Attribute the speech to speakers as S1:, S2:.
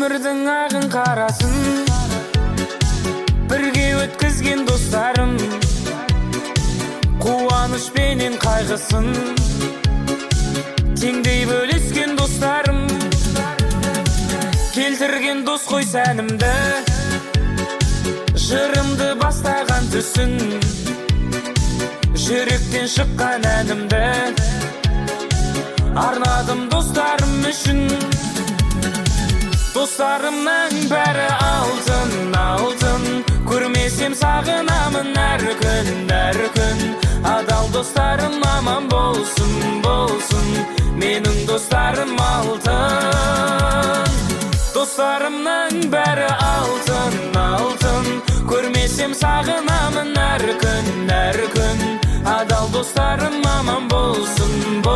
S1: өмірдің ағын қарасын бірге өткізген достарым, қуаныш пенен қайғысын теңдей бөлескен достарым, келтірген дос қой сәнімді, жырымды бастаған түсін, жүректен шыққан әнімді арнадым достарым үшін. Достарымның бәрі алтын, алтын, көрмесем сағынамын әр күн, әр күн. Адал достарым аман болсын, болсын, менің достарым алтын. Достарымның бәрі алтын, алтын, көрмесем сағынамын әр күн, әр күн. Адал достарым аман болсын, болсын.